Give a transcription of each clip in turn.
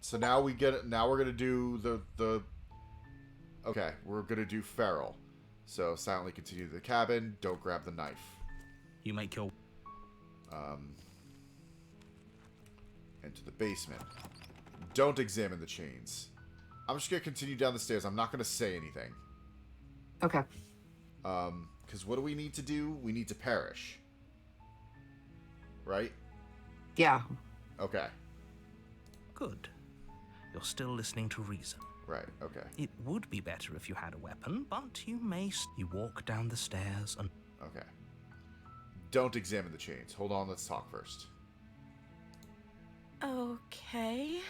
So now we get it. Now we're gonna do the. Okay, we're gonna do feral. So silently continue to the cabin. Don't grab the knife. You make your... Into the basement. Don't examine the chains. I'm just gonna continue down the stairs. I'm not gonna say anything. Okay. Because what do we need to do? We need to perish. Right? Yeah. Okay. Good. You're still listening to reason. Right, okay. It would be better if you had a weapon, but you may... You walk down the stairs and... Okay. Don't examine the chains. Hold on, let's talk first. Okay.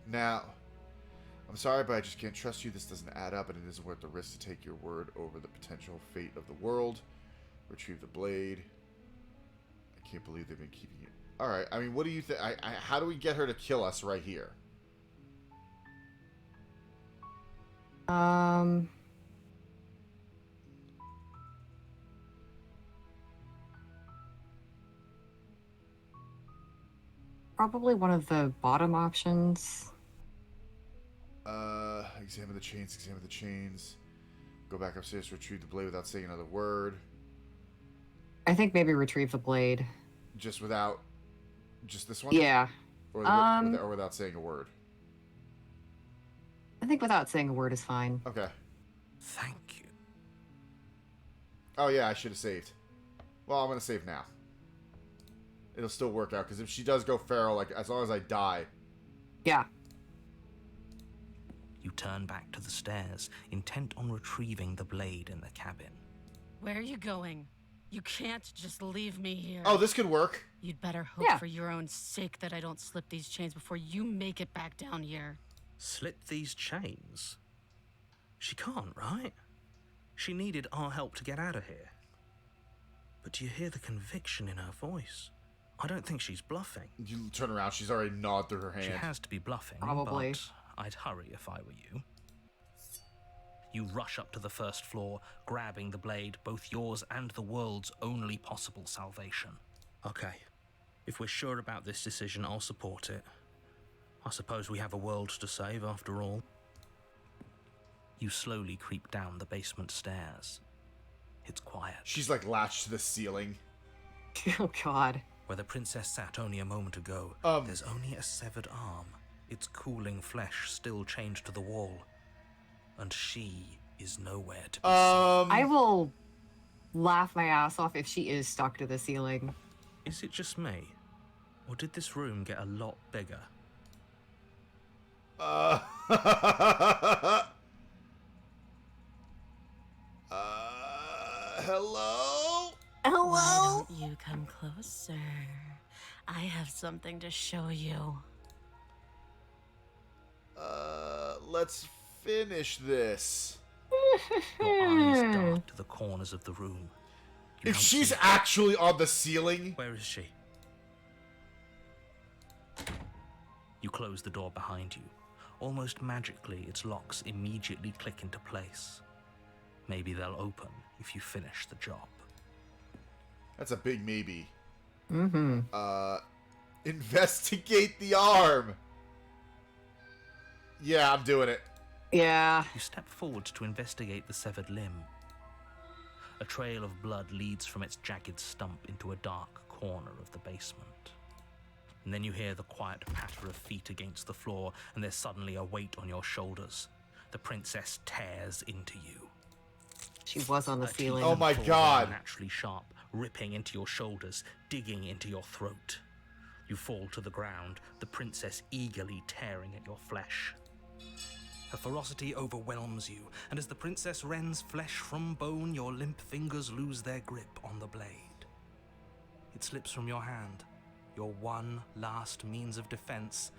Now, I'm sorry, but I just can't trust you. This doesn't add up, and it isn't worth the risk to take your word over the potential fate of the world. Retrieve the blade. I can't believe they've been keeping you. All right. I mean, what do you think? How do we get her to kill us right here? Probably one of the bottom options. Examine the chains. Examine the chains. Go back upstairs to retrieve the blade without saying another word. I think maybe retrieve the blade. Just without... Just this one? Yeah. Or without saying a word? I think without saying a word is fine. Okay. Thank you. Oh, yeah, I should have saved. Well, I'm going to save now. It'll still work out, because if she does go feral, like, as long as I die... Yeah. You turn back to the stairs, intent on retrieving the blade in the cabin. Where are you going? You can't just leave me here. Oh, this could work. You'd better hope for your own sake that I don't slip these chains before you make it back down here. Slip these chains? She can't, right? She needed our help to get out of here. But do you hear the conviction in her voice? I don't think she's bluffing. You turn around, she's already gnawed through her hand. She has to be bluffing, Probably. but I'd hurry if I were you. You rush up to the first floor, grabbing the blade, both yours and the world's only possible salvation. Okay, if we're sure about this decision, I'll support it. I suppose we have a world to save after all. You slowly creep down the basement stairs. It's quiet. She's like latched to the ceiling. Oh, God. Where the princess sat only a moment ago, there's only a severed arm, its cooling flesh still chained to the wall. And she is nowhere to be seen. I will laugh my ass off if she is stuck to the ceiling. Is it just me? Or did this room get a lot bigger? Hello? Why don't you come closer? I have something to show you. Let's finish this. Your eyes dart to the corners of the room. You If don't she's see- actually on the ceiling... Where is she? You close the door behind you. Almost magically, its locks immediately click into place. Maybe they'll open if you finish the job. That's a big maybe. Mm-hmm. Investigate the arm. Yeah, I'm doing it. Yeah. You step forward to investigate the severed limb. A trail of blood leads from its jagged stump into a dark corner of the basement. And then you hear the quiet patter of feet against the floor, and there's suddenly a weight on your shoulders. The princess tears into you. She was on the Her teeth ceiling. Oh my fall God. Naturally sharp, ripping into your shoulders, digging into your throat. You fall to the ground, the princess eagerly tearing at your flesh. Her ferocity overwhelms you, and as the princess rends flesh from bone, your limp fingers lose their grip on the blade. It slips from your hand, your one last means of defense,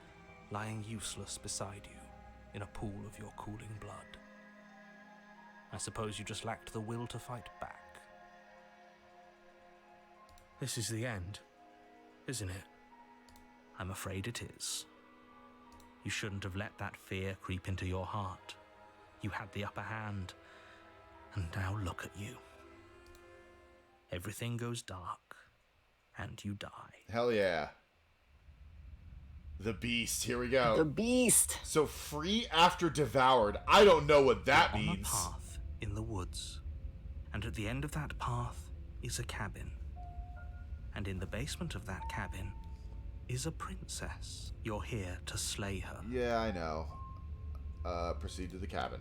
lying useless beside you in a pool of your cooling blood. I suppose you just lacked the will to fight back. This is the end, isn't it? I'm afraid it is. You shouldn't have let that fear creep into your heart. You had the upper hand, and now look at you. Everything goes dark, and you die. Hell yeah. The Beast. Here we go. The Beast. So free after Devoured. I don't know what that You're means. on a path in the woods, and at the end of that path is a cabin. And in the basement of that cabin is a princess. You're here to slay her. Yeah, I know. Proceed to the cabin.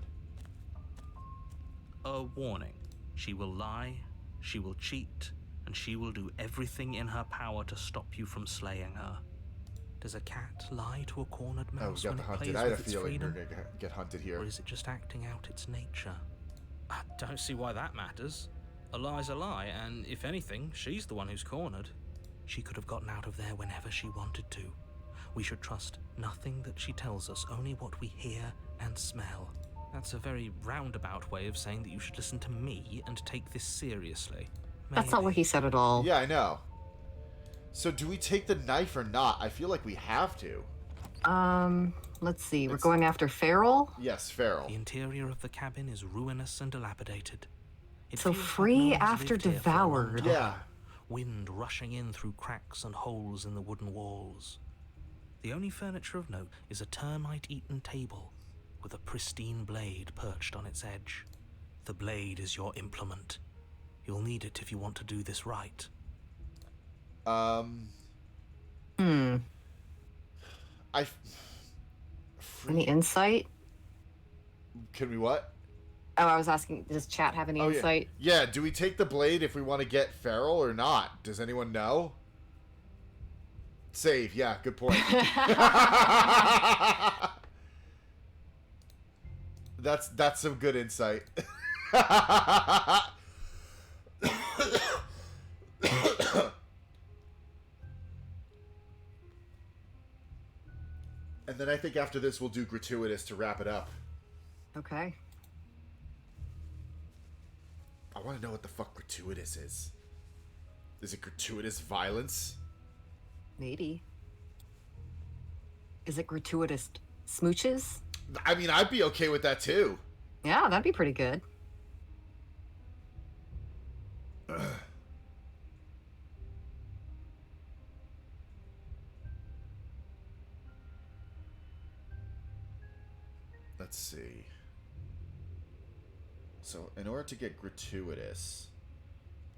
A warning. She will lie, she will cheat, and she will do everything in her power to stop you from slaying her. Does a cat lie to a cornered Oh, we mouse got when the it hunted. plays I had a with its feeling we were freedom? going to get hunted here. Or is it just acting out its nature? I don't see why that matters. A lie's a lie, and if anything, she's the one who's cornered. She could have gotten out of there whenever she wanted to. We should trust nothing that she tells us, only what we hear and smell. That's a very roundabout way of saying that you should listen to me and take this seriously. That's not what he said at all. Yeah, I know. So do we take the knife or not? I feel like we have to. Let's see. We're going after Feral. Yes, Feral. The interior of the cabin is ruinous and dilapidated. It So feels like free no one's after lived here for a long Devoured. time. Yeah. Wind rushing in through cracks and holes in the wooden walls. The only furniture of note is a termite-eaten table with a pristine blade perched on its edge. The blade is your implement. You'll need it if you want to do this right. Any insight? Can we what? Oh, I was asking, does chat have any Oh, yeah. insight? Yeah, do we take the blade if we want to get Feral or not? Does anyone know? Save, yeah, good point. That's some good insight. And then I think after this we'll do gratuitous to wrap it up. Okay. I want to know what the fuck gratuitous is. Is it gratuitous violence? Maybe. Is it gratuitous smooches? I mean, I'd be okay with that too. Yeah, that'd be pretty good. Let's see. So, in order to get gratuitous,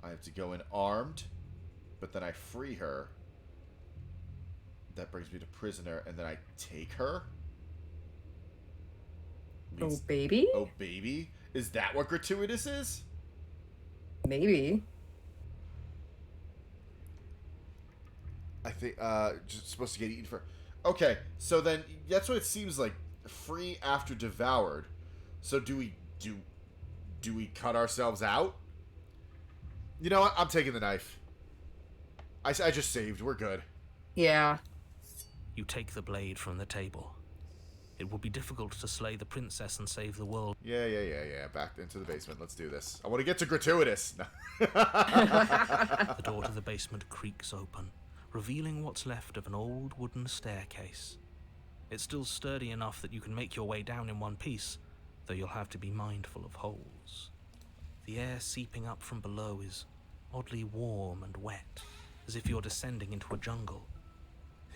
I have to go in armed, but then I free her. That brings me to prisoner, and then I take her? Oh, baby? Oh, baby? Is that what gratuitous is? Maybe. I think, just supposed to get eaten for... Okay, so then, that's what it seems like. Free after Devoured. So do we cut ourselves out? You know what? I'm taking the knife. I just saved. We're good. Yeah. You take the blade from the table. It will be difficult to slay the princess and save the world. Yeah. Back into the basement. Let's do this. I want to get to gratuitous. The door to the basement creaks open, revealing what's left of an old wooden staircase. It's still sturdy enough that you can make your way down in one piece, though you'll have to be mindful of holes. The air seeping up from below is oddly warm and wet, as if you're descending into a jungle.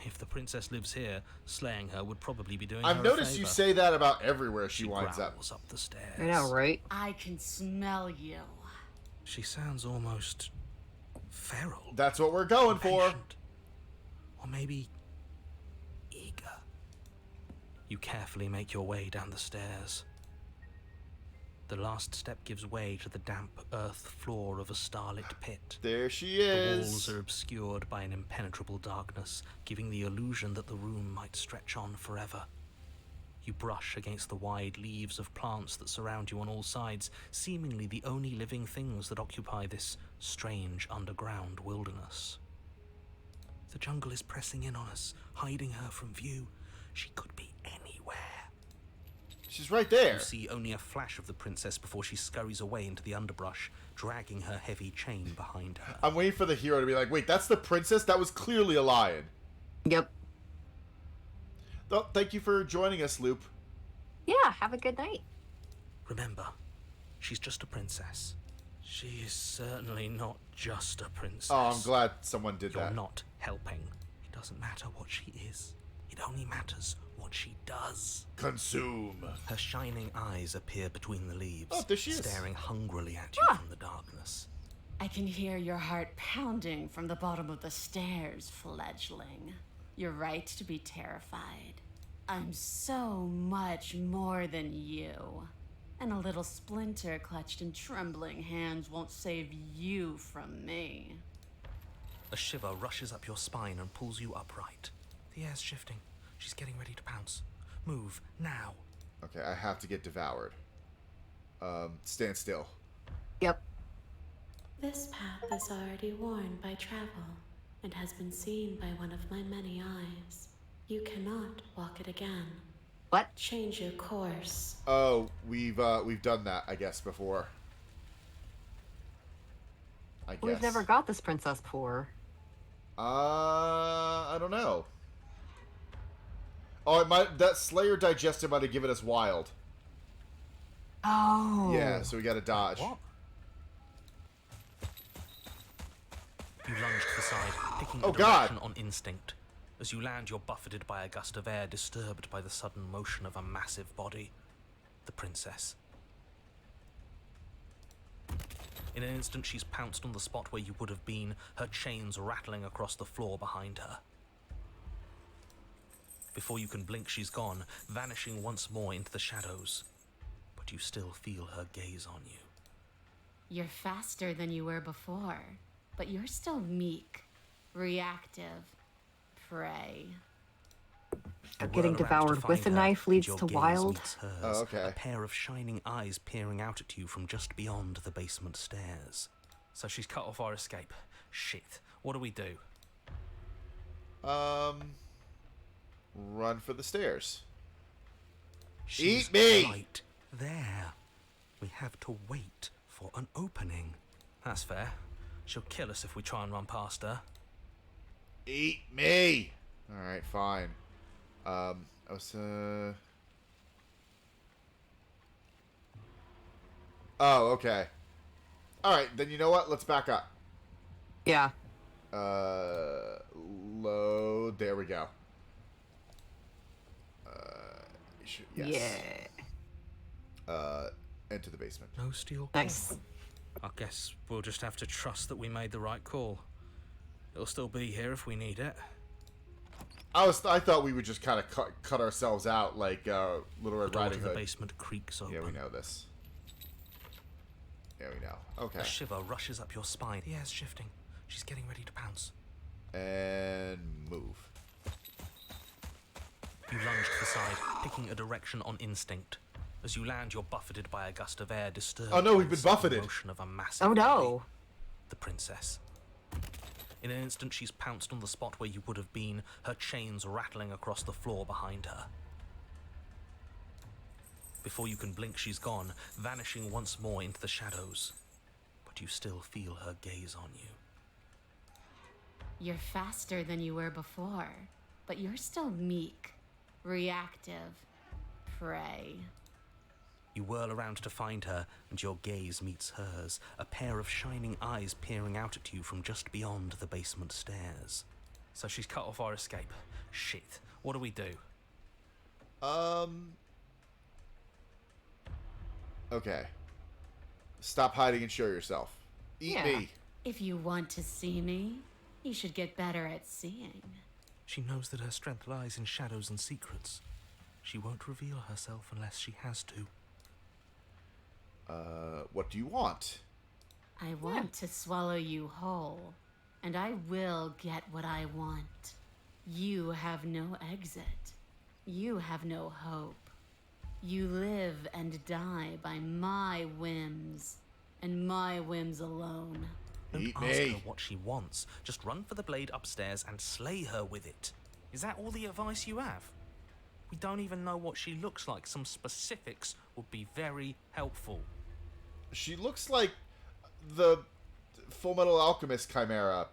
If the princess lives here, slaying her would probably be doing her I've noticed a you favor. say that about everywhere she She winds up. growls up the stairs. I know, right? I can smell you. She sounds almost feral. That's what we're going for. Patient. Or maybe eager. You carefully make your way down the stairs. The last step gives way to the damp earth floor of a starlit pit. There she The is. walls are obscured by an impenetrable darkness, giving the illusion that the room might stretch on forever. You brush against the wide leaves of plants that surround you on all sides, seemingly the only living things that occupy this strange underground wilderness. The jungle is pressing in on us, hiding her from view. She could be anywhere. She's right there. You see only a flash of the princess before she scurries away into the underbrush, dragging her heavy chain behind her. I'm waiting for the hero to be like, wait, that's the princess? That was clearly a lion. Yep. Oh, thank you for joining us, Loop. Yeah, have a good night. Remember, she's just a princess. She is certainly not just a princess. Oh, I'm glad someone did You're that. not helping. It doesn't matter what she is. It only matters what she does. Consume. Her shining eyes appear between the leaves, Oh, there she is. staring hungrily at you from the darkness. I can hear your heart pounding from the bottom of the stairs, fledgling. You're right to be terrified. I'm so much more than you. And a little splinter clutched in trembling hands won't save you from me. A shiver rushes up your spine and pulls you upright. The air's shifting. She's getting ready to pounce. Move, now. Okay, I have to get devoured. Stand still. Yep. This path is already worn by travel and has been seen by one of my many eyes. You cannot walk it again. What? Change your course. Oh, we've done that, I guess, before. I guess. We've never got this princess before. I don't know. Oh, it might. That Slayer Digested might have given us wild. Oh. Yeah, so we got to dodge. What? You lunge to the side, picking Oh, a God. direction on instinct. As you land, you're buffeted by a gust of air, disturbed by the sudden motion of a massive body. The princess. In an instant, she's pounced on the spot where you would have been, her chains rattling across the floor behind her. Before you can blink, she's gone, vanishing once more into the shadows. But you still feel her gaze on you. You're faster than you were before, but you're still meek, reactive, prey. You Getting whirl around to devoured find with a her, knife and leads your to gaze wild. meets hers, Oh, okay. A pair of shining eyes peering out at you from just beyond the basement stairs. So she's cut off our escape. Shit. What do we do? Run for the stairs. She's Eat me! right there. We have to wait for an opening. That's fair. She'll kill us if we try and run past her. Eat me! Alright, fine. I was, Oh, okay. Alright, then you know what? Let's back up. Yeah. Load. There we go. Yes. Yeah. Enter the basement. No steel. Nice. I guess we'll just have to trust that we made the right call. It'll still be here if we need it. I thought we would just kind of cut ourselves out like Little The Red door Riding to the Hood. basement creaks open. Yeah, we know this. Yeah, we know. Okay. A shiver rushes up your spine. The air's shifting. She's getting ready to pounce. And move. You lunge to the side, picking a direction on instinct. As you land, you're buffeted by a gust of air, disturbed Oh, no, by we've the been sudden buffeted. motion of a massive Oh body. no. The princess. In an instant, she's pounced on the spot where you would have been, her chains rattling across the floor behind her. Before you can blink, she's gone, vanishing once more into the shadows. But you still feel her gaze on you. You're faster than you were before, but you're still meek, reactive, prey. You whirl around to find her, and your gaze meets hers, a pair of shining eyes peering out at you from just beyond the basement stairs. So she's cut off our escape. Shit. What do we do? Okay. Stop hiding and show yourself. Eat Yeah. me. If you want to see me, you should get better at seeing. She knows that her strength lies in shadows and secrets. She won't reveal herself unless she has to. What do you want? I want to swallow you whole, and I will get what I want. You have no exit. You have no hope. You live and die by my whims, and my whims alone. Don't Eat ask me. her what she wants. Just run for the blade upstairs and slay her with it. Is that all the advice you have? We don't even know what she looks like. Some specifics would be very helpful. She looks like the Full Metal Alchemist Chimera.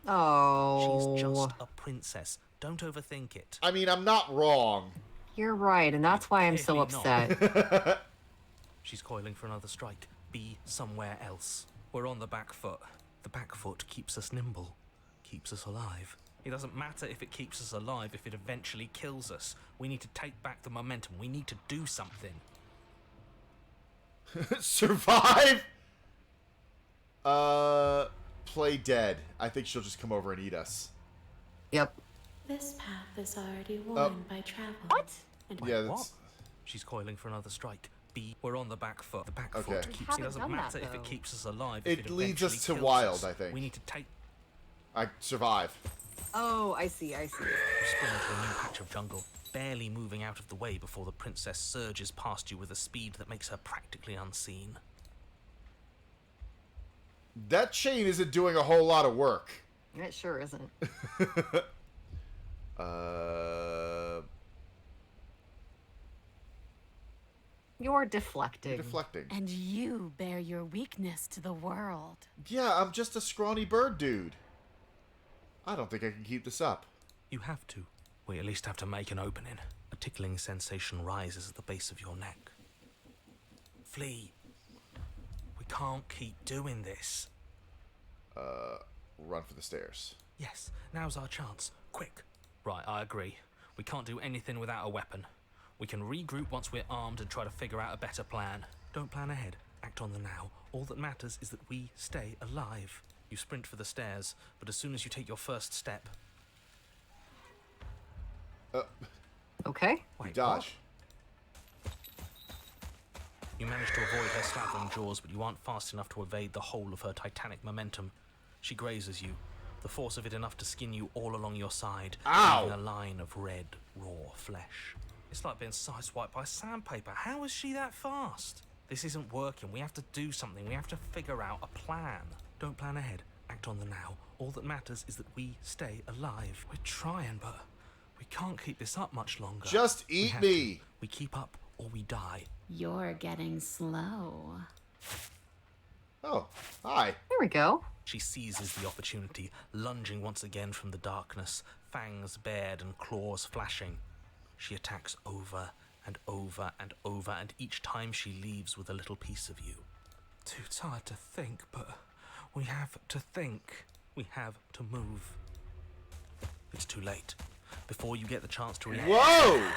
Oh. She's just a princess. Don't overthink it. I mean, I'm not wrong. You're right, and that's why I'm so Clearly not. upset. She's coiling for another strike. Be somewhere else. We're on the back foot. The back foot keeps us nimble, keeps us alive. It doesn't matter if it keeps us alive if it eventually kills us. We need to take back the momentum. We need to do something. Survive? Play dead. I think she'll just come over and eat us. Yep. This path is already worn by travel. What? And Yeah, What? that's... She's coiling for another strike. We're on the back foot. The back Okay. foot We keeps. It haven't doesn't done matter that, if it though. keeps us alive. It leads us eventually to kills wild, us. I think. We need to take. I survive. Oh, I see. You spring into a new patch of jungle, barely moving out of the way before the princess surges past you with a speed that makes her practically unseen. That chain isn't doing a whole lot of work. It sure isn't. You're deflecting. Deflecting. And you bear your weakness to the world. Yeah, I'm just a scrawny bird dude. I don't think I can keep this up. You have to. We at least have to make an opening. A tickling sensation rises at the base of your neck. Flee. We can't keep doing this. Run for the stairs. Yes, now's our chance. Quick. Right, I agree. We can't do anything without a weapon. We can regroup once we're armed and try to figure out a better plan. Don't plan ahead. Act on the now. All that matters is that we stay alive. You sprint for the stairs, but as soon as you take your first step... Okay. Wait, Dodge. what? You manage to avoid her slapping jaws, but you aren't fast enough to evade the whole of her titanic momentum. She grazes you, the force of it enough to skin you all along your side, Ow! leaving a line of red, raw flesh. It's like being sideswiped by sandpaper. How is she that fast? This isn't working. We have to do something. We have to figure out a plan. Don't plan ahead. Act on the now. All that matters is that we stay alive. We're trying, but we can't keep this up much longer. Just We eat have me. to. We keep up or we die. You're getting slow. Oh, hi. There we go. She seizes the opportunity, lunging once again from the darkness, fangs bared and claws flashing. She attacks over and over and over, and each time she leaves with a little piece of you. Too tired to think, but we have to think. We have to move. It's too late. Before you get the chance to react, Whoa!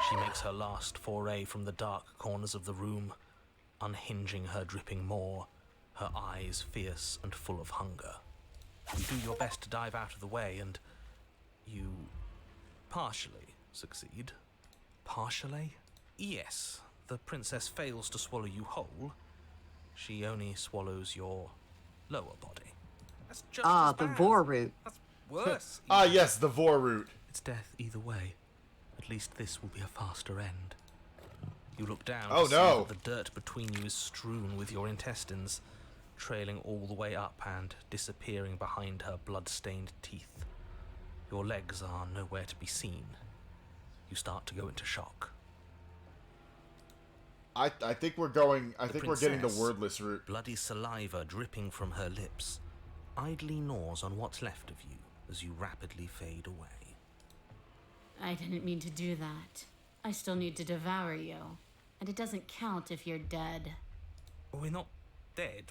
she makes her last foray from the dark corners of the room, unhinging her dripping maw, her eyes fierce and full of hunger. You do your best to dive out of the way, and you partially succeed. Partially? Yes, the princess fails to swallow you whole. She only swallows your lower body. That's just as The bad. vor root. That's worse. Ah, yes, the vor root. It's death either way. At least this will be a faster end. You look down Oh, to see no. that the dirt between you is strewn with your intestines, trailing all the way up and disappearing behind her blood-stained teeth. Your legs are nowhere to be seen. You start to go into shock. I think we're going... I think we're getting the princess, wordless route. Bloody saliva dripping from her lips, idly gnaws on what's left of you as you rapidly fade away. I didn't mean to do that. I still need to devour you. And it doesn't count if you're dead. We're not dead,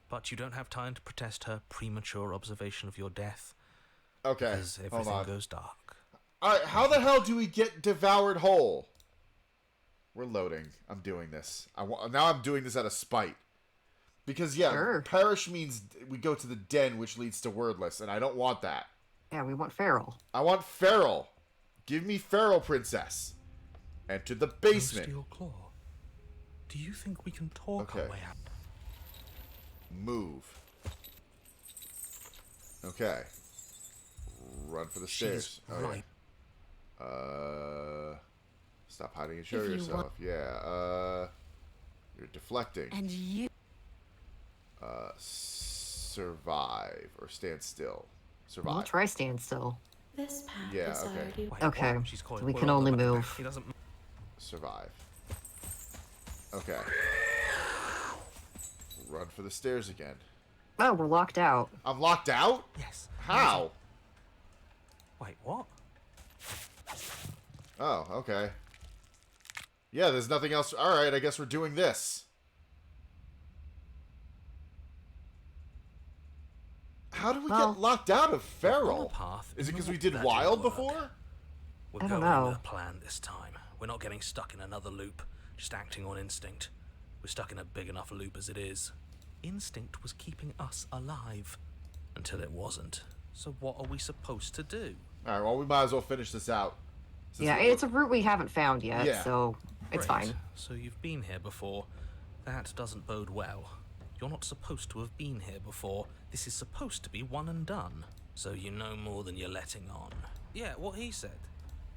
But you don't have time to protest her premature observation of your death, Okay, as hold everything on. goes dark. Alright, how the hell do we get devoured whole? We're loading. I'm doing this. Now I'm doing this out of spite. Because, yeah, Sure. perish means we go to the den, which leads to wordless, and I don't want that. Yeah, we want feral. I want feral. Give me feral, princess. Enter the basement. Steel claw. Do you think we can talk our Okay. way out? Move. Okay. Run for the stairs. She's Oh, right. yeah. Stop hiding and show If you yourself. Yeah. You're deflecting. And you. Survive or stand still. We'll Survive. try stand still. This path Yeah, is okay. already Wait, Okay, what? She's coiled. we We're can on only the back. move. He doesn't. Survive. Okay. Run for the stairs again. Oh, we're locked out. I'm locked out? Yes. How? Wait, what? Oh, okay. Yeah, there's nothing else. Alright, I guess we're doing this. How did we get locked out of Feral? Path Is it because not we did that Wild work. before? We're I don't going know. with a plan this time. We're not getting stuck in another loop, just acting on instinct. We're stuck in a big enough loop as it is. Instinct was keeping us alive. Until it wasn't. So what are we supposed to do? Alright, well, we might as well finish this out. Yeah, it's a route we haven't found yet, Yeah. so it's Great. fine. So you've been here before. That doesn't bode well. You're not supposed to have been here before. This is supposed to be one and done. So you know more than you're letting on. Yeah, what he said.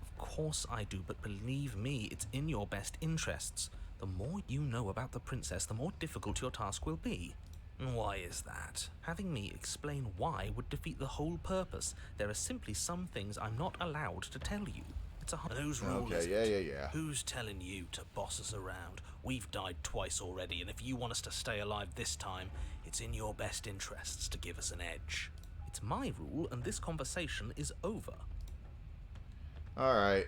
Of course I do, but believe me, it's in your best interests. The more you know about the princess, the more difficult your task will be. And why is that? Having me explain why would defeat the whole purpose. There are simply some things I'm not allowed to tell you. It's a whose rule is it? Yeah. Who's telling you to boss us around? We've died twice already, and if you want us to stay alive this time, it's in your best interests to give us an edge. It's my rule, and this conversation is over. Alright.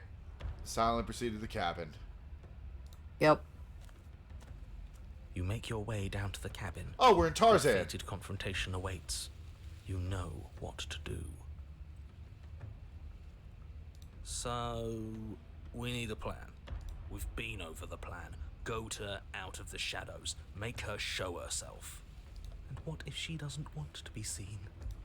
Silently proceed to the cabin. Yep. You make your way down to the cabin. Oh, we're in Tarzan. Fated confrontation awaits. You know what to do. So, we need a plan. We've been over the plan. Goad her out of the shadows. Make her show herself. And what if she doesn't want to be seen?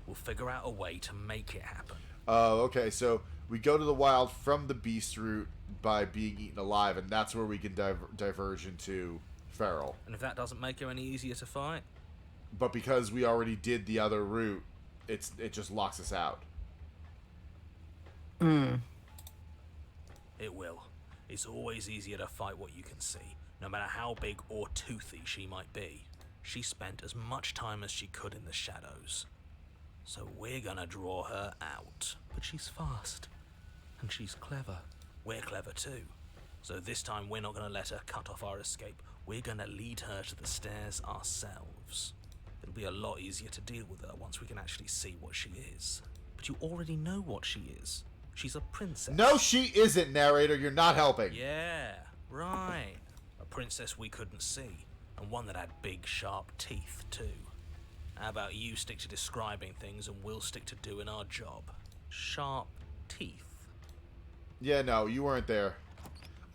We'll figure out a way to make it happen. Oh, okay, so we go to the wild from the beast route by being eaten alive, and that's where we can diverge into Feral. And if that doesn't make her any easier to fight? But because we already did the other route, it just locks us out. It will. It's always easier to fight what you can see, no matter how big or toothy she might be. She spent as much time as she could in the shadows. So we're gonna draw her out. But she's fast. And she's clever. We're clever too. So this time we're not gonna let her cut off our escape. We're gonna lead her to the stairs ourselves. It'll be a lot easier to deal with her once we can actually see what she is. But you already know what she is. She's a princess. No, she isn't, narrator. You're not helping. Yeah, right. A princess we couldn't see. And one that had big, sharp teeth, too. How about you stick to describing things and we'll stick to doing our job? Sharp teeth. Yeah, no, you weren't there.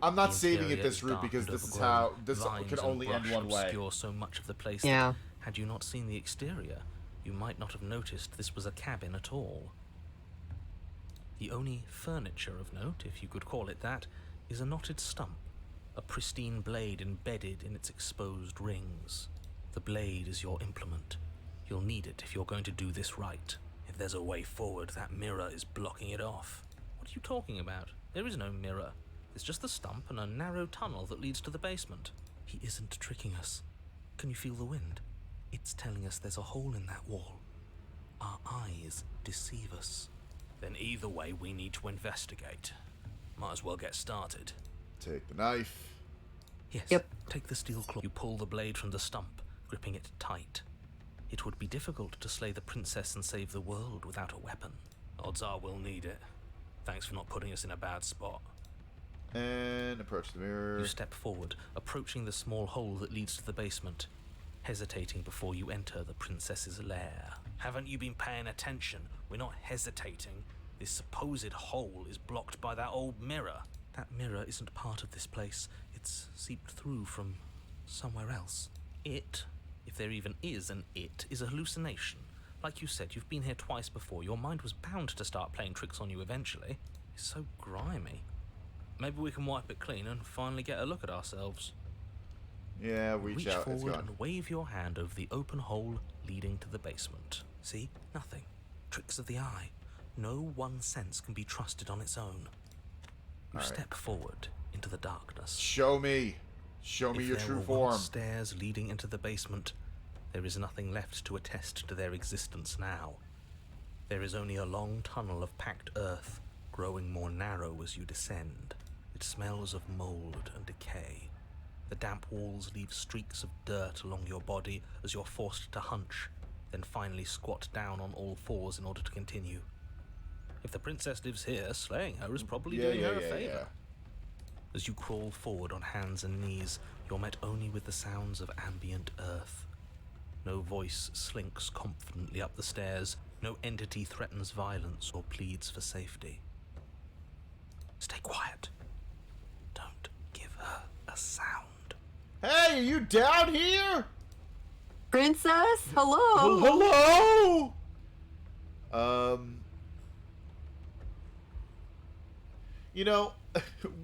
I'm not The saving it interior this is route dark because and this is overgrown. how this Vines can and only end brush one way. obscure so much of the place Yeah. that, had you not seen the exterior, you might not have noticed this was a cabin at all. The only furniture of note, if you could call it that, is a knotted stump, a pristine blade embedded in its exposed rings. The blade is your implement. You'll need it if you're going to do this right. If there's a way forward, that mirror is blocking it off. What are you talking about? There is no mirror. It's just the stump and a narrow tunnel that leads to the basement. He isn't tricking us. Can you feel the wind? It's telling us there's a hole in that wall. Our eyes deceive us. Then either way, we need to investigate. Might as well get started. Take the knife. Yes. Yep. Take the steel claw. You pull the blade from the stump, gripping it tight. It would be difficult to slay the princess and save the world without a weapon. Odds are we'll need it. Thanks for not putting us in a bad spot. And approach the mirror. You step forward, approaching the small hole that leads to the basement, hesitating before you enter the princess's lair. Haven't you been paying attention? We're not hesitating. This supposed hole is blocked by that old mirror. That mirror isn't part of this place. It's seeped through from somewhere else. It, if there even is an it, is a hallucination. Like you said, you've been here twice before. Your mind was bound to start playing tricks on you eventually. It's so grimy. Maybe we can wipe it clean and finally get a look at ourselves. Yeah, reach out. It's Forward gone. and wave your hand over the open hole leading to the basement. See? Nothing. Tricks of the eye. No one sense can be trusted on its own. You All right. step forward into the darkness. Show me. Show me If your there true were form. once stairs leading into the basement, there is nothing left to attest to their existence now. There is only a long tunnel of packed earth, growing more narrow as you descend. It smells of mold and decay. The damp walls leave streaks of dirt along your body as you're forced to hunch, then finally squat down on all fours in order to continue. If the princess lives here, slaying her is probably doing her a favor. As you crawl forward on hands and knees, you're met only with the sounds of ambient earth. No voice slinks confidently up the stairs. No entity threatens violence or pleads for safety. Stay quiet. Don't give her a sound. Hey, are you down here? Princess, hello. Hello. You know,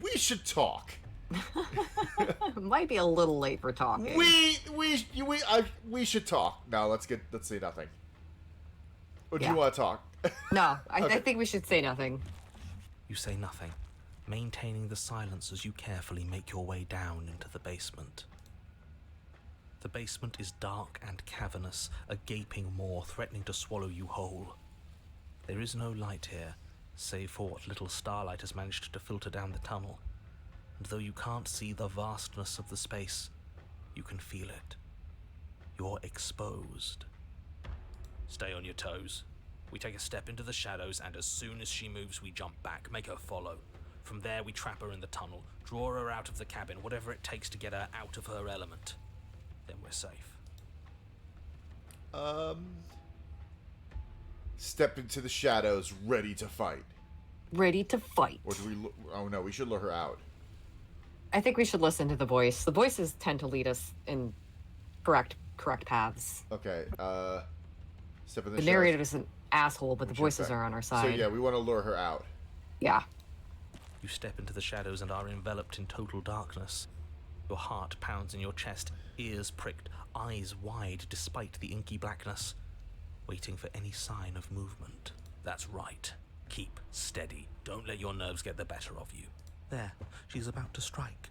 we should talk. Might be a little late for talking. We should talk. No, let's say nothing. Or do you want to talk? No, I Okay. think we should say nothing. You say nothing, maintaining the silence as you carefully make your way down into the basement. The basement is dark and cavernous, a gaping maw threatening to swallow you whole. There is no light here, save for what little starlight has managed to filter down the tunnel. And though you can't see the vastness of the space, you can feel it. You're exposed. Stay on your toes. We take a step into the shadows, and as soon as she moves, we jump back, make her follow. From there, we trap her in the tunnel, draw her out of the cabin, whatever it takes to get her out of her element. Then we're safe. Step into the shadows, ready to fight. Ready to fight. Or do we... Oh, no, we should lure her out. I think we should listen to the voice. The voices tend to lead us in correct paths. Okay, step in the The shadows. narrator is an asshole, but the Should voices back. are on our So, side. yeah, we want to lure her out. Yeah. You step into the shadows and are enveloped in total darkness. Your heart pounds in your chest, ears pricked, eyes wide despite the inky blackness, waiting for any sign of movement. That's right. Keep steady. Don't let your nerves get the better of you. There, she's about to strike.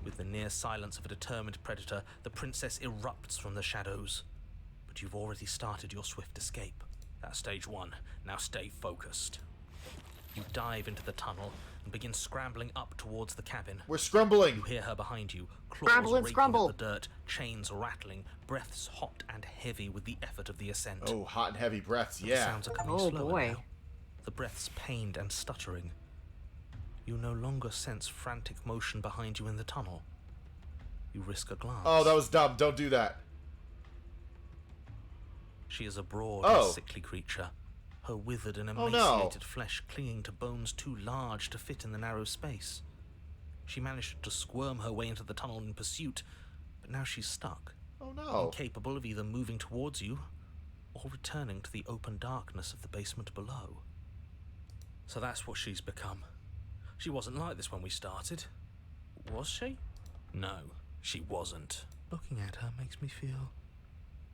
With the near silence of a determined predator, the princess erupts from the shadows. But you've already started your swift escape. That's stage one. Now stay focused. You dive into the tunnel and begin scrambling up towards the cabin. We're scrumbling. You hear her behind you, claws Scramble and raking scrumble. at the dirt, chains rattling, breaths hot and heavy with the effort of the ascent. Oh, hot and heavy breaths, The yeah. sounds are coming Oh, slower boy. now. The breaths pained and stuttering. You no longer sense frantic motion behind you in the tunnel. You risk a glance. Oh, that was dumb. Don't do that. She is a broad Oh. and sickly creature, her withered and Oh, emaciated no. flesh clinging to bones too large to fit in the narrow space. She managed to squirm her way into the tunnel in pursuit, but now she's stuck, Oh, no. incapable of either moving towards you or returning to the open darkness of the basement below. So that's what she's become. She wasn't like this when we started. Was she? No, she wasn't. Looking at her makes me feel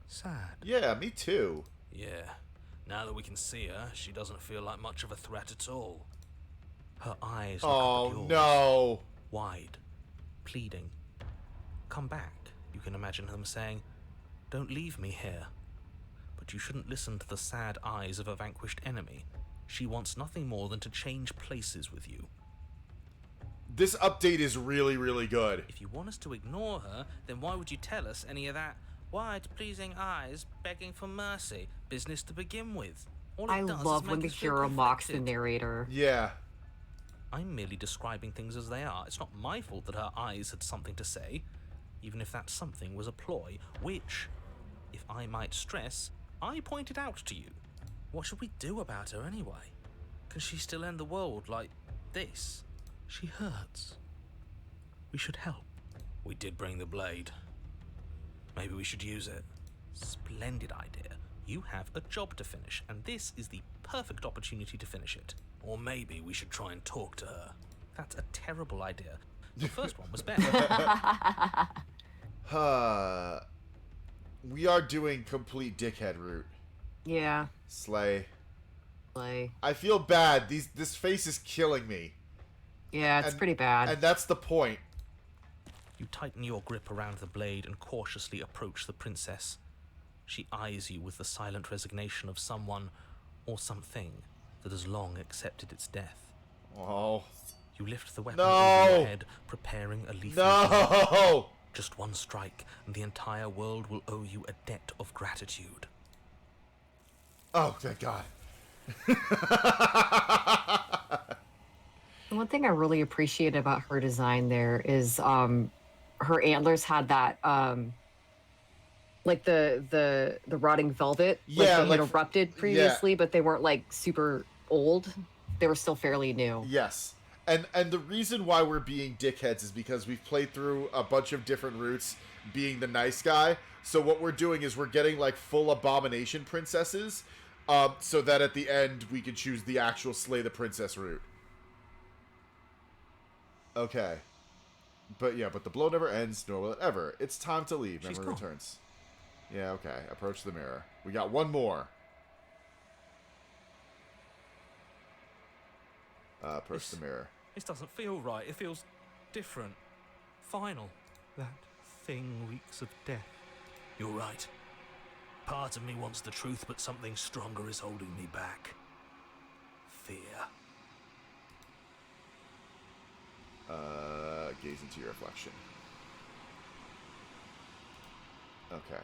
sad. Yeah, me too. Yeah, now that we can see her, she doesn't feel like much of a threat at all. Her eyes look up Oh, at yours, no. wide, pleading. Come back, you can imagine them saying. Don't leave me here. But you shouldn't listen to the sad eyes of a vanquished enemy. She wants nothing more than to change places with you. This update is really, really good. If you want us to ignore her, then why would you tell us any of that wide, pleasing eyes begging for mercy business to begin with? All it I does is love make when the us feel hero mocks the conflicted. narrator. Yeah. I'm merely describing things as they are. It's not my fault that her eyes had something to say, even if that something was a ploy, which, if I might stress, I pointed out to you. What should we do about her anyway? Can she still end the world like this? She hurts. We should help. We did bring the blade. Maybe we should use it. Splendid idea. You have a job to finish, and this is the perfect opportunity to finish it. Or maybe we should try and talk to her. That's a terrible idea. The first one was better. We are doing complete dickhead route. Yeah. Slay. Play. I feel bad. This face is killing me. Yeah, it's And- pretty bad. And that's the point. You tighten your grip around the blade and cautiously approach the princess. She eyes you with the silent resignation of someone or something that has long accepted its death. Oh. You lift the weapon No! over your head, preparing a lethal blow. No! Just one strike, and the entire world will owe you a debt of gratitude. Oh, thank God. The one thing I really appreciate about her design there is her antlers had that like the rotting velvet. Like Yeah, they had like erupted yeah, previously, but they weren't like super old. They were still fairly new. yes. And the reason why we're being dickheads is because we've played through a bunch of different routes being the nice guy. So what we're doing is we're getting like full abomination princesses, so that at the end we can choose the actual slay the princess route. Okay. But yeah, but the blow never ends, nor will it ever. It's time to leave. She's Memory gone. returns. Yeah, okay. Approach the mirror. We got one more. Approach the mirror. This doesn't feel right. It feels different. Final. That thing reeks of death. You're right. Part of me wants the truth, but something stronger is holding me back. Fear. Gaze into your reflection. Okay.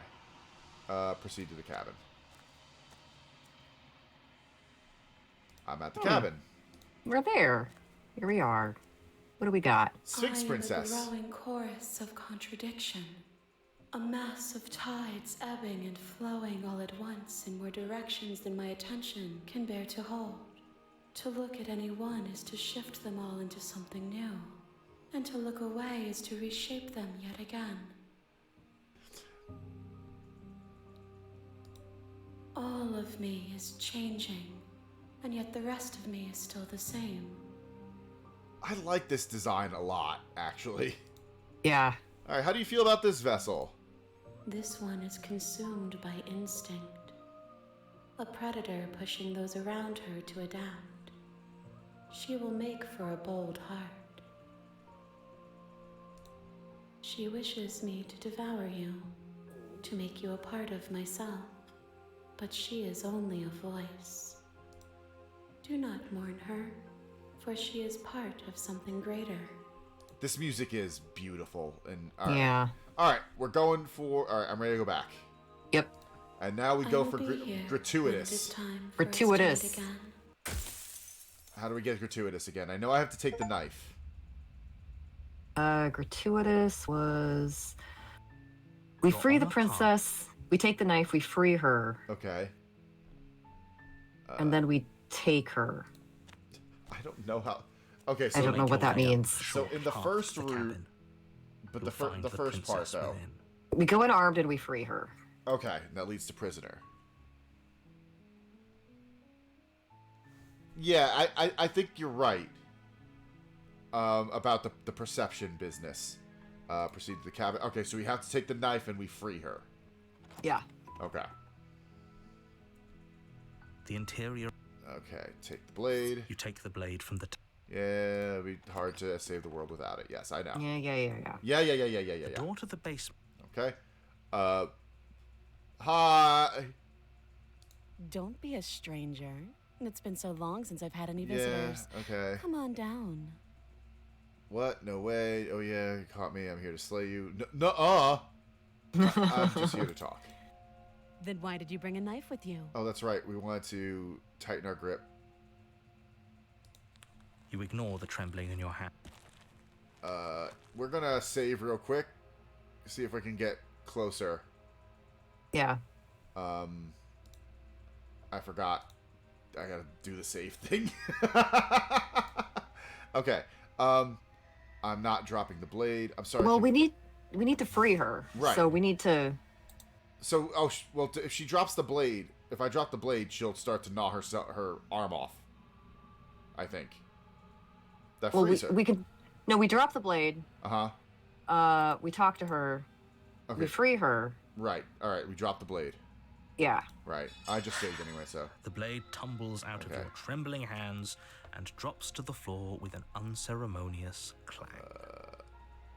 Proceed to the cabin. I'm at the cabin. We're there. Here we are. What do we got? Sphinx I am Princess. a growing chorus of contradiction. A mass of tides ebbing and flowing all at once in more directions than my attention can bear to hold. To look at any one is to shift them all into something new. And to look away is to reshape them yet again. All of me is changing, and yet the rest of me is still the same. I like this design a lot, actually. Yeah. Alright, how do you feel about this vessel? This one is consumed by instinct. A predator pushing those around her to adapt. She will make for a bold heart. She wishes me to devour you, to make you a part of myself, but she is only a voice. Do not mourn her, for she is part of something greater. This music is beautiful. And alright. Yeah. Alright, we're going for... Alright, I'm ready to go back. Yep. And now we go I will for be here when it is gratuitous. time for us to Gratuitous. meet again. How do we get gratuitous again? I know I have to take the knife. Gratuitous was we free the princess, we take the knife, we free her, Okay. and then we take her. I don't know how... Okay, so... I don't know what that means. So in the first route... But the first part, though... We go in armed and we free her. Okay, that leads to prisoner. Yeah, I think you're right. About the perception business. Proceed to the cabin. Okay, so we have to take the knife and we free her. Yeah. Okay. The interior. Okay, take the blade. You take the blade from the. Yeah, it'd be hard to save the world without it. Yes, I know. Yeah. Yeah. Door to the basement. Okay. Hi. Don't be a stranger. It's been so long since I've had any Yeah, visitors. okay. Come on down. What? No way. Oh, yeah, you caught me. I'm here to slay you. I'm just here to talk. Then why did you bring a knife with you? Oh, that's right. We wanted to tighten our grip. You ignore the trembling in your hand. We're gonna save real quick. See if we can get closer. Yeah. I forgot. I gotta do the save thing. Okay. I'm not dropping the blade. I'm sorry. Well, we need to free her. Right. So we need to. So, if she drops the blade, if I drop the blade, she'll start to gnaw her arm off. I think. That Well, frees her. we could. No, we drop the blade. Uh-huh. We talk to her. Okay. We free her. Right. All right. We drop the blade. Yeah. Right. I just saved anyway, so. The blade tumbles out of Okay. your trembling hands and drops to the floor with an unceremonious clang.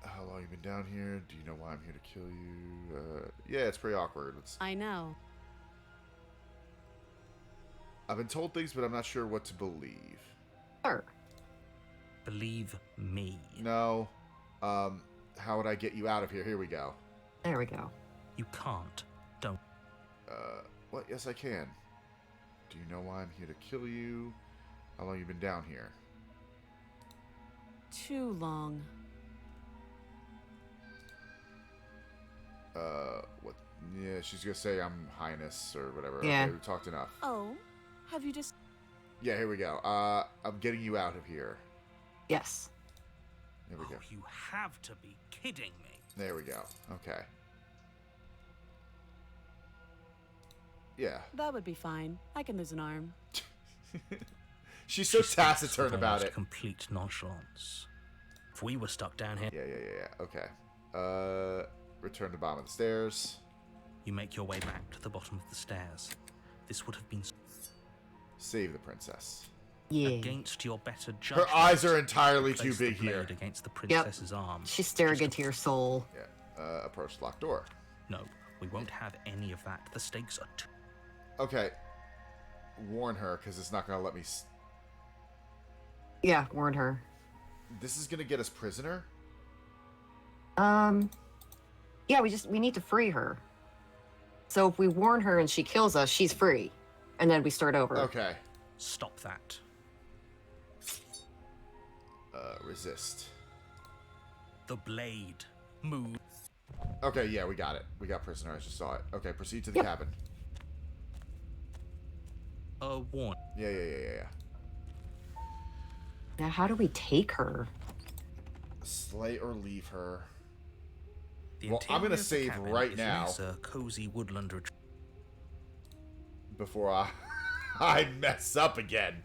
How long you been down here? Do you know why I'm here to kill you? Yeah, it's pretty awkward. I know. I've been told things, but I'm not sure what to believe. Sure. Believe me. No. How would I get you out of here? Here we go. There we go. You can't. Don't. What? Yes, I can. Do you know why I'm here to kill you? How long you been down here? Too long. What? Yeah, she's gonna say I'm Highness or whatever. Yeah. Okay, we talked enough. Oh, have you just... Yeah, here we go. I'm getting you out of here. Yes. There we go. Oh, you have to be kidding me. There we go. Okay. Yeah. That would be fine. I can lose an arm. She's so She speaks taciturn with about almost it. Complete nonchalance. If we were stuck down here, Yeah. Okay. Return to bottom of the stairs. you make your way back to the bottom of the stairs. This would have been Save the princess. Yeah. against your better judgment. Her eyes are entirely to too place the big here. blade against the princess's arm. She's staring into your soul. Yeah. Approach the locked door. No, we won't have any of that. The stakes are too... Okay. Warn her, because it's not gonna let me. Yeah, warn her. This is gonna get us prisoner. Yeah, we need to free her. So if we warn her and she kills us, she's free. And then we start over. Okay. Stop that. Resist. The blade. Move. Okay, yeah, we got it. We got prisoner. I just saw it. Okay, proceed to the Yep. cabin. A warning. Yeah. Now, how do we take her? Slay or leave her. The Well, I'm interior gonna of the save cabin right is now. less a cozy woodland retreat. Before I mess up again.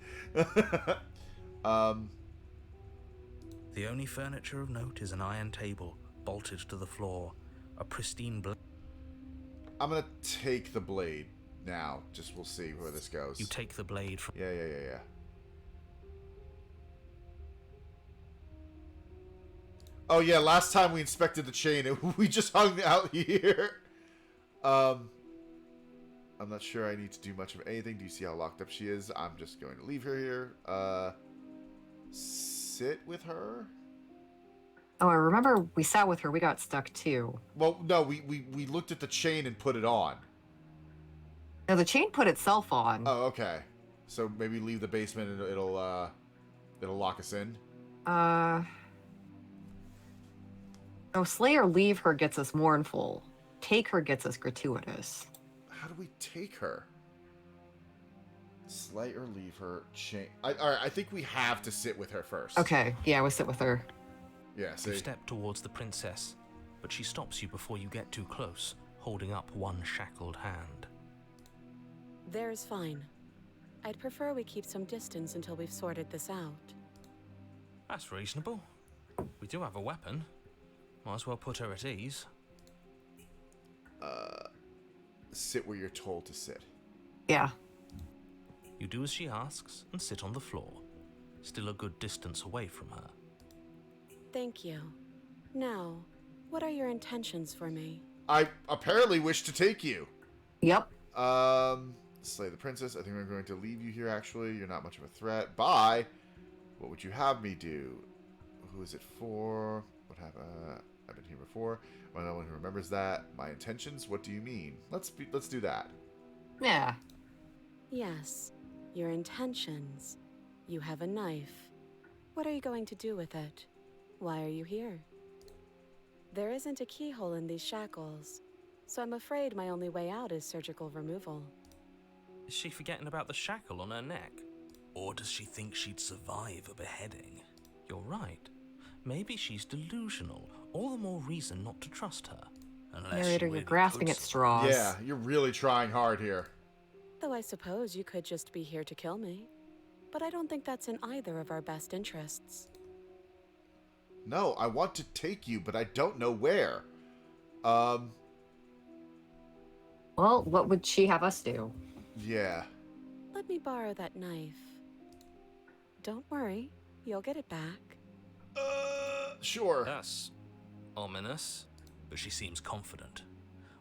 The only furniture of note is an iron table bolted to the floor, a pristine blade. I'm gonna take the blade now. Just we'll see where this goes. You take the blade from... Yeah. Oh yeah, last time we inspected the chain, we just hung out here. I'm not sure I need to do much of anything. Do you see how locked up she is? I'm just going to leave her here. Sit with her? Oh, I remember we sat with her. We got stuck too. Well, no, we looked at the chain and put it on. No, the chain put itself on. Oh, okay. So maybe leave the basement and it'll lock us in. Oh, slay or leave her gets us mournful. Take her gets us gratuitous. How do we take her? Slay or leave her. Chain. All right, I think we have to sit with her first. Okay, yeah, we'll sit with her. Yeah, You see? step towards the princess, but she stops you before you get too close, holding up one shackled hand. There's fine. I'd prefer we keep some distance until we've sorted this out. That's reasonable. We do have a weapon. Might as well put her at ease. Sit where you're told to sit. Yeah. You do as she asks and sit on the floor, still a good distance away from her. Thank you. Now, what are your intentions for me? I apparently wish to take you. Yep. Slay the princess. I think we're going to leave you here, actually. You're not much of a threat. Bye. What would you have me do? Who is it for? What have I've been here before. Am I the one who remembers that? My intentions? What do you mean? Let's do that. Yeah. Yes, your intentions. You have a knife. What are you going to do with it? Why are you here? There isn't a keyhole in these shackles, so I'm afraid my only way out is surgical removal. Is she forgetting about the shackle on her neck? Or does she think she'd survive a beheading? You're right. Maybe she's delusional. All the more reason not to trust her. Unless Narrator, she you're really grasping could at straws. Yeah, you're really trying hard here. Though I suppose you could just be here to kill me. But I don't think that's in either of our best interests. No, I want to take you, but I don't know where. Well, what would she have us do? Yeah. Let me borrow that knife. Don't worry, you'll get it back. Sure. That's ominous, but she seems confident.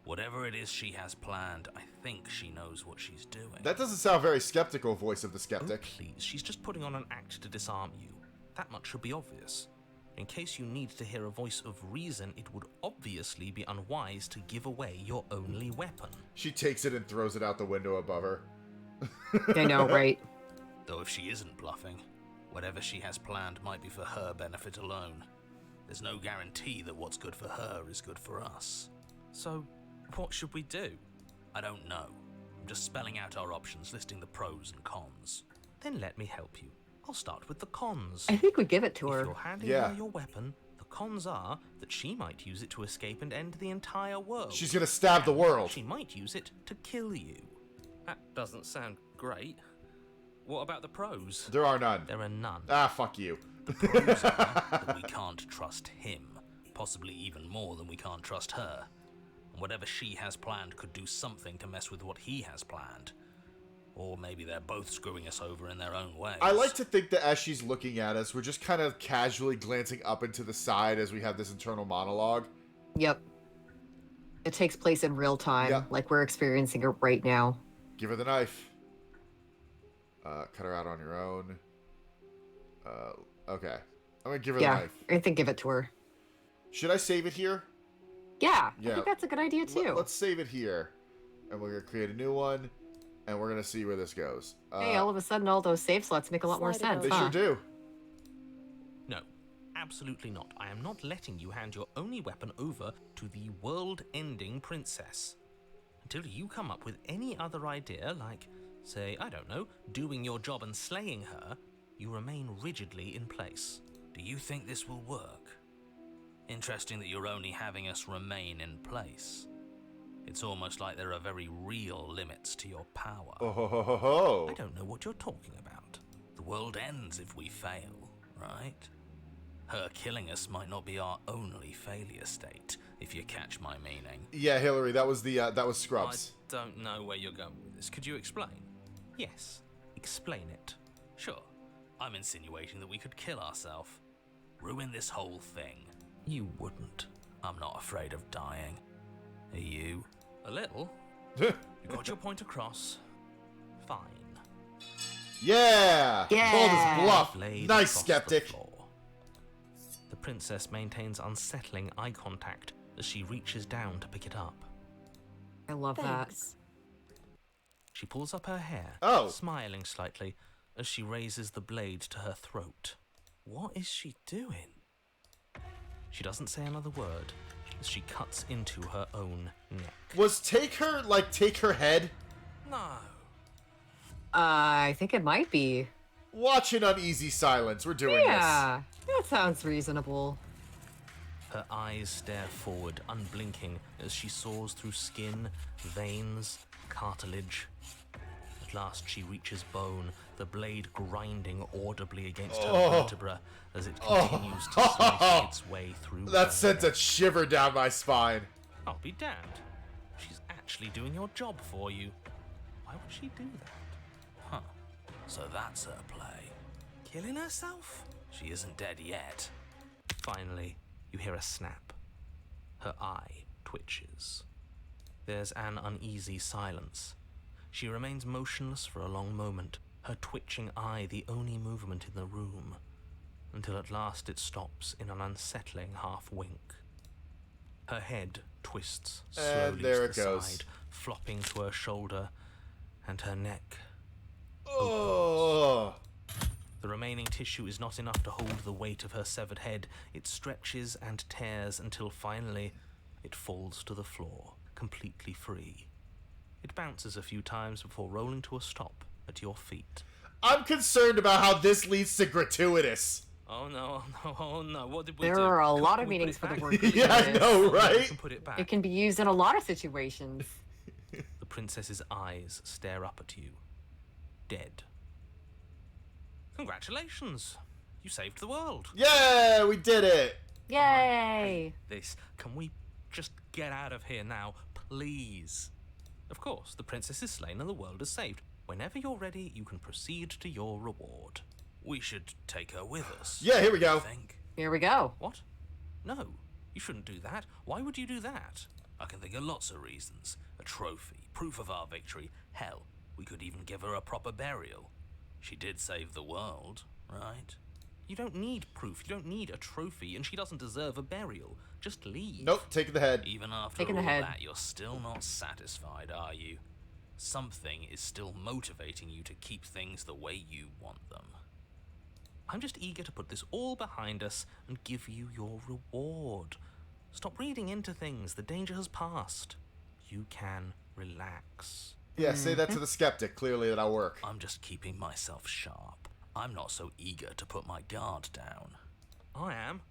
Whatever it is she has planned, I think she knows what she's doing. That doesn't sound very skeptical, voice of the Oh, skeptic. please, she's just putting on an act to disarm you. That much should be obvious. In case you need to hear a voice of reason, it would obviously be unwise to give away your only weapon. She takes it and throws it out the window above her. I know, right? Though if she isn't bluffing, whatever she has planned might be for her benefit alone. There's no guarantee that what's good for her is good for us. So, what should we do? I don't know. I'm just spelling out our options, listing the pros and cons. Then let me help you. I'll start with the cons. I think we give it to If her. you're handing her your weapon, the cons are that she might use it to escape and end the entire world. She's gonna stab the world. She might use it to kill you. That doesn't sound great. What about the pros? There are none. There are none. Ah, fuck you. The pros are that we can't trust him, possibly even more than we can't trust her. And whatever she has planned could do something to mess with what he has planned. Or maybe they're both screwing us over in their own ways. I like to think that as she's looking at us, we're just kind of casually glancing up and to the side as we have this internal monologue. Yep. It takes place in real time, Yep. like we're experiencing it right now. Give her the knife. Cut her out on your own. Okay. I'm gonna give her the Yeah, knife. I think give it to her. Should I save it here? Yeah, Yeah. I think that's a good idea too. Let's save it here. And we're gonna create a new one. And we're gonna see where this goes. Hey, all of a sudden all those save slots make a lot more Slide it sense, They huh? sure do. No, absolutely not. I am not letting you hand your only weapon over to the world-ending princess. Until you come up with any other idea, like, say, I don't know, doing your job and slaying her, you remain rigidly in place. Do you think this will work? Interesting that you're only having us remain in place. It's almost like there are very real limits to your power. Oh ho ho ho ho. I don't know what you're talking about. The world ends if we fail, right? Her killing us might not be our only failure state, if you catch my meaning. Yeah, Hillary, that was Scrubs. I don't know where you're going with this. Could you explain? Yes, explain it. Sure. I'm insinuating that we could kill ourselves. Ruin this whole thing. You wouldn't. I'm not afraid of dying. Are you? A little. You got your point across. Fine. Yeah! Yeah! Called his bluff. Blade Nice, across skeptic. The floor. The princess maintains unsettling eye contact as she reaches down to pick it up. I love that. Thanks. She pulls up her hair, Oh. smiling slightly as she raises the blade to her throat. What is she doing? She doesn't say another word as she cuts into her own neck. Was take her head? No. I think it might be. Watch an uneasy silence. We're doing Yeah, that sounds reasonable. Her eyes stare forward, unblinking, as she saws through skin, veins, cartilage. At last she reaches bone, the blade grinding audibly against her vertebra as it continues to slice its way through this. That her sent a neck. shiver down my spine. I'll be damned. She's actually doing your job for you. Why would she do that? Huh. So that's her play. Killing herself? She isn't dead yet. Finally, you hear a snap. Her eye twitches. There's an uneasy silence. She remains motionless for a long moment, her twitching eye the only movement in the room, until at last it stops in an unsettling half-wink. Her head twists slowly there to it the goes. side, flopping to her shoulder, and her neck. Oh. The remaining tissue is not enough to hold the weight of her severed head. It stretches and tears until finally it falls to the floor, completely free. It bounces a few times before rolling to a stop at your feet. I'm concerned about how this leads to gratuitous. Oh no, oh no, oh no, what did we do? There are a lot of We put meanings it for the back? word Yeah, I gratuitous. know, You right? can put it back. It can be used in a lot of situations. The princess's eyes stare up at you. Dead. Congratulations! You saved the world. Yeah, we did it. Yay! This. Can we just get out of here now, please? Of course, the princess is slain and the world is saved. Whenever you're ready, you can proceed to your reward. We should take her with us. Yeah, here we I go. think. Here we go. What? No, you shouldn't do that. Why would you do that? I can think of lots of reasons. A trophy, proof of our victory. Hell, we could even give her a proper burial. She did save the world, right? You don't need proof, you don't need a trophy, and she doesn't deserve a burial. Just leave. Nope, taking the head. Even after Taking the all head. that, you're still not satisfied, are you? Something is still motivating you to keep things the way you want them. I'm just eager to put this all behind us and give you your reward. Stop reading into things. The danger has passed. You can relax. Yeah, say that to the skeptic. Clearly that'll work. I'm just keeping myself sharp. I'm not so eager to put my guard down. I am.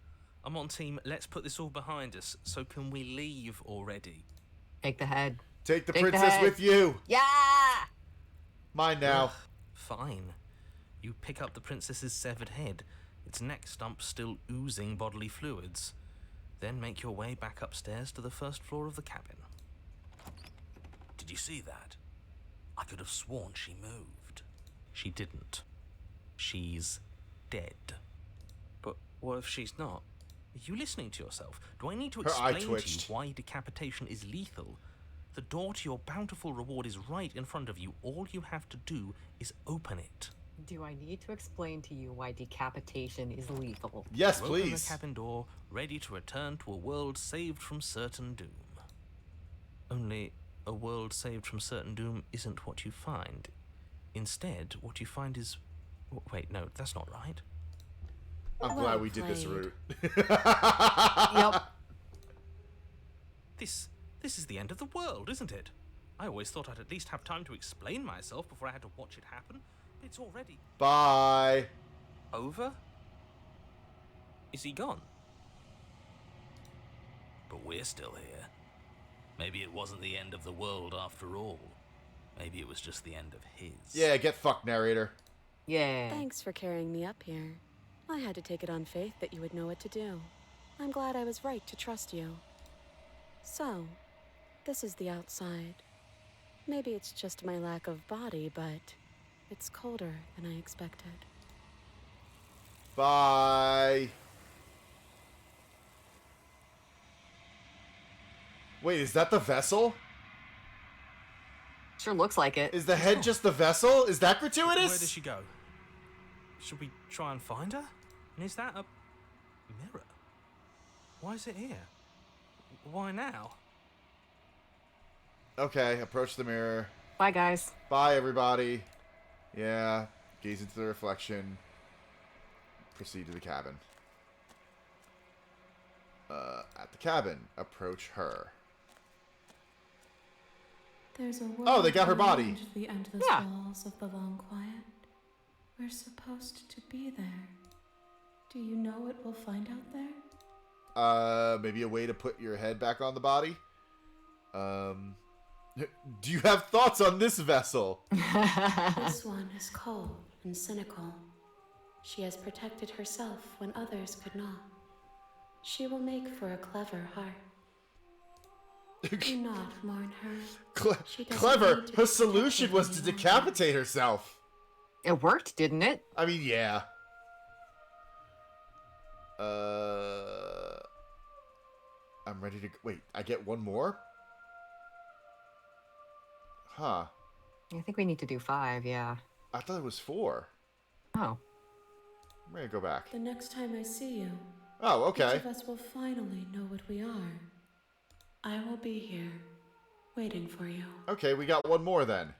I'm on team, let's put this all behind us. So can we leave already? Take the head. Take the Take the princess head. with you. Yeah! Mine now. Ugh, fine. You pick up the princess's severed head, its neck stump still oozing bodily fluids. Then make your way back upstairs to the first floor of the cabin. Did you see that? I could have sworn she moved. She didn't. She's dead. But what if she's not? Are you listening to yourself? Do I need to Her eye explain to twitched. you why decapitation is lethal? The door to your bountiful reward is right in front of you. All you have to do is open it. Do I need to explain to you why decapitation is lethal? Yes, You open the please. cabin door, ready to return to a world saved from certain doom. Only a world saved from certain doom isn't what you find. Instead, what you find is... Wait, no, that's not right. I'm Well glad we did this played. route. Yep. This is the end of the world, isn't it? I always thought I'd at least have time to explain myself before I had to watch it happen. It's already Bye. over? Is he gone? But we're still here. Maybe it wasn't the end of the world after all. Maybe it was just the end of his. Yeah, get fucked, narrator. Yeah. Thanks for carrying me up here. I had to take it on faith that you would know what to do. I'm glad I was right to trust you. So, this is the outside. Maybe it's just my lack of body, but it's colder than I expected. Bye. Wait, is that the vessel? Sure looks like it. Is the head just the vessel? Is that gratuitous? Where does she go? Should we try and find her? And is that a mirror? Why is it here? Why now? Okay, approach the mirror. Bye, guys. Bye, everybody. Yeah, gaze into the reflection. Proceed to the cabin. At the cabin, approach her. There's a world Oh, they got her body. beyond the endless Yeah. walls of the long quiet. We're supposed to be there. Do you know what we'll find out there? Maybe a way to put your head back on the body? Do you have thoughts on this vessel? This one is cold and cynical. She has protected herself when others could not. She will make for a clever heart. Do not mourn her. She doesn't Clever. need to Her be solution protected was to any longer. decapitate herself. It worked, didn't it? I mean, yeah. I'm ready to... Wait, I get one more? Huh. I think we need to do 5, yeah. I thought it was 4. Oh. I'm ready to go back. The next time I see you, Oh, okay. each of us will finally know what we are. I will be here, waiting for you. Okay, we got one more then.